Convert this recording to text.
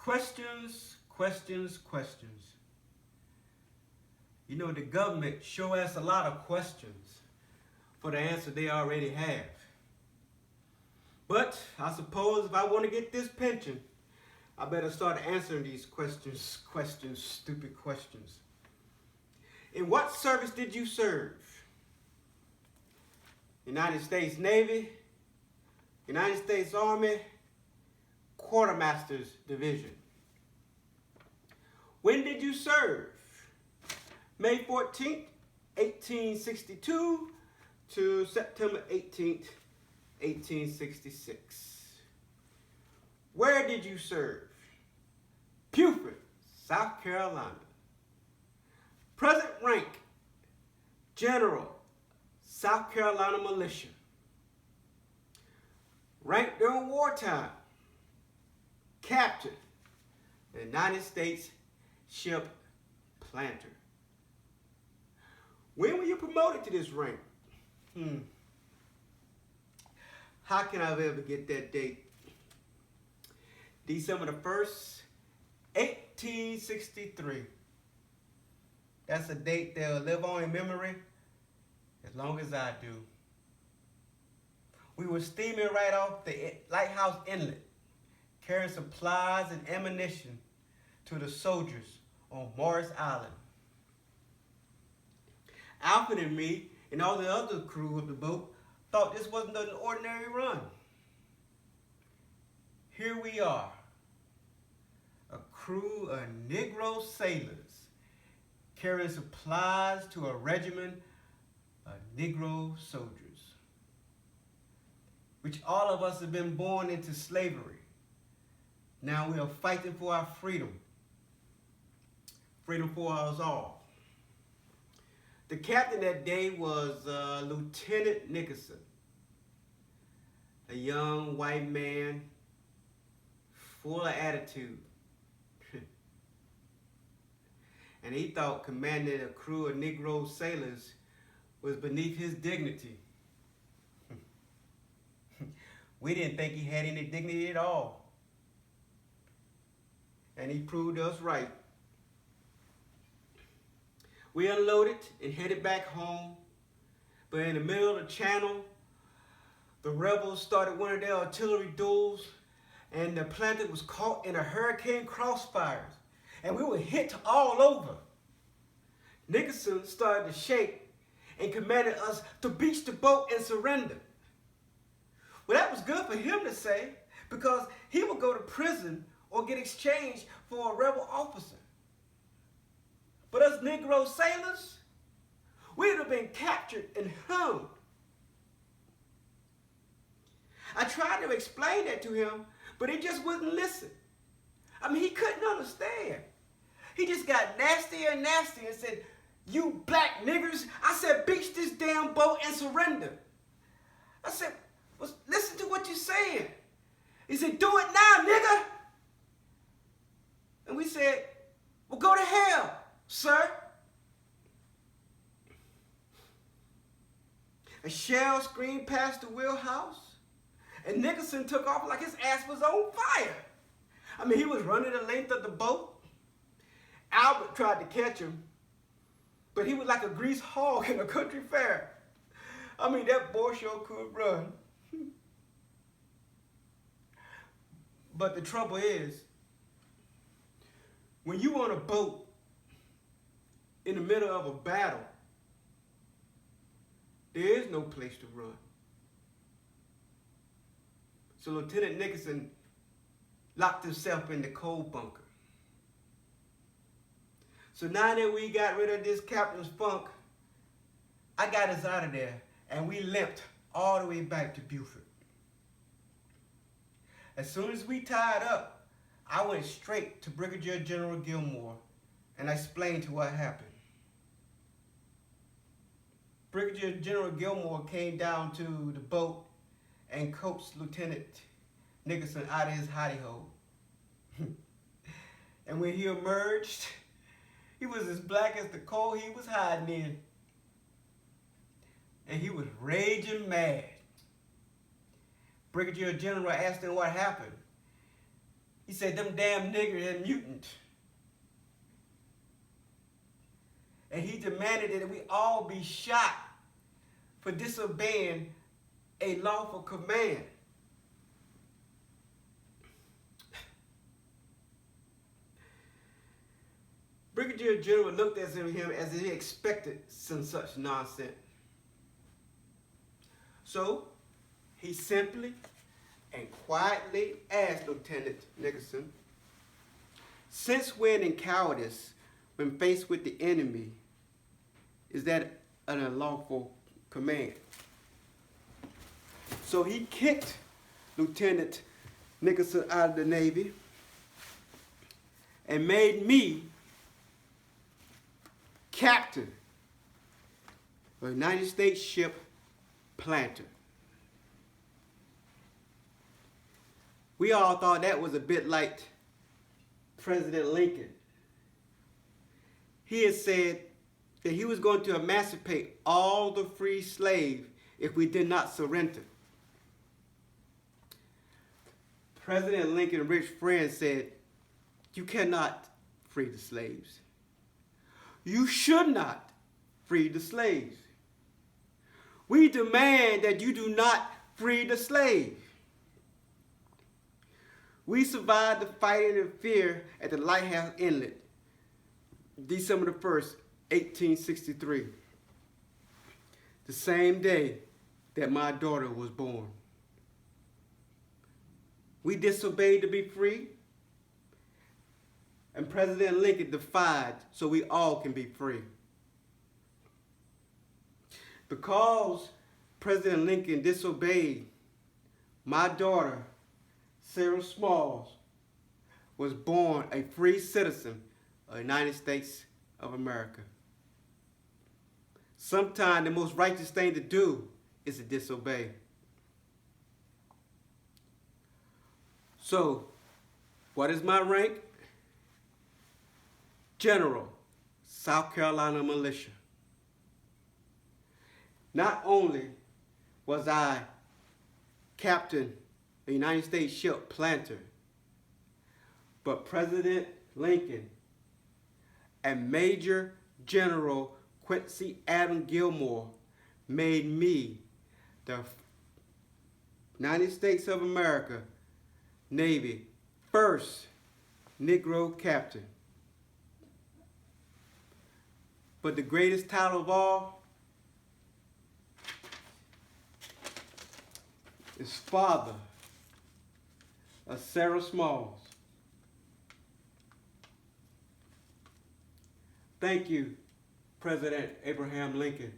Questions, questions, questions. You know, the government sure asks a lot of questions for the answer they already have. But I suppose if I want to get this pension, I better start answering these questions, stupid questions. In what service did you serve? United States Navy, United States Army, Quartermaster's Division. When did you serve? May 14th, 1862 to September 18th, 1866. Where did you serve? Beaufort, South Carolina. Present rank, General, South Carolina Militia. Rank during wartime, Captain, United States Ship Planter. When were you promoted to this rank? How can I ever get that date? December the 1st, 1863. That's a date that will live on in memory as long as I do. We were steaming right off the Lighthouse Inlet, carrying supplies and ammunition to the soldiers on Morris Island. Alfred and me and all the other crew of the boat thought this wasn't an ordinary run. Here we are, a crew of Negro sailors carrying supplies to a regiment of Negro soldiers, which all of us have been born into slavery. Now we are fighting for our freedom. Freedom for us all. The captain that day was Lieutenant Nickerson, a young white man full of attitude. And he thought commanding a crew of Negro sailors was beneath his dignity. We didn't think he had any dignity at all. And he proved us right. We unloaded and headed back home, but in the middle of the channel, the rebels started one of their artillery duels, and the Planter was caught in a hurricane crossfires, and we were hit all over. Nickerson started to shake and commanded us to beach the boat and surrender. Well, that was good for him to say, because he would go to prison or get exchanged for a rebel officer. But us Negro sailors, we'd have been captured and hung. I tried to explain that to him, but he just wouldn't listen. I mean, he couldn't understand. He just got nastier and nastier and said, "You black niggers," I said, "beach this damn boat and surrender." I said, "Well, listen to what you're saying." He said, "Do it now, nigga." And we said, "Well, go to hell, sir." A shell screamed past the wheelhouse, and Nickerson took off like his ass was on fire. I mean, he was running the length of the boat. Albert tried to catch him, but he was like a greased hog in a country fair. I mean, that boy sure could run. But the trouble is, when you on a boat in the middle of a battle, there is no place to run. So Lieutenant Nickerson locked himself in the coal bunker. So now that we got rid of this captain's funk, I got us out of there, and we limped all the way back to Beaufort. As soon as we tied up, I went straight to Brigadier General Gilmore, and I explained to what happened. Brigadier General Gilmore came down to the boat and coaxed Lieutenant Nickerson out of his hidey-hole. And when he emerged, he was as black as the coal he was hiding in. And he was raging mad. Brigadier General asked him what happened. He said, them damn niggers are mutant. And he demanded that we all be shot for disobeying a lawful command. Brigadier General looked at him as if he expected some such nonsense. So, he simply and quietly asked Lieutenant Nickerson, since when in cowardice, when faced with the enemy, is that an unlawful command? So he kicked Lieutenant Nickerson out of the Navy and made me captain of the United States ship Planter. We all thought that was a bit like President Lincoln. He had said that he was going to emancipate all the free slaves if we did not surrender. President Lincoln's rich friend said, you cannot free the slaves. You should not free the slaves. We demand that you do not free the slave. We survived the fighting and fear at the Lighthouse Inlet, December the 1st, 1863, the same day that my daughter was born. We disobeyed to be free, and President Lincoln defied so we all can be free. Because President Lincoln disobeyed, my daughter, Sarah Smalls, was born a free citizen of the United States of America. Sometimes the most righteous thing to do is to disobey. So, what is my rank? General, South Carolina Militia. Not only was I captain of the United States ship Planter, but President Lincoln and Major General Quincy Adams Gilmore made me the United States of America Navy first Negro captain. But the greatest title of all is father of Sarah Smalls. Thank you, President Abraham Lincoln.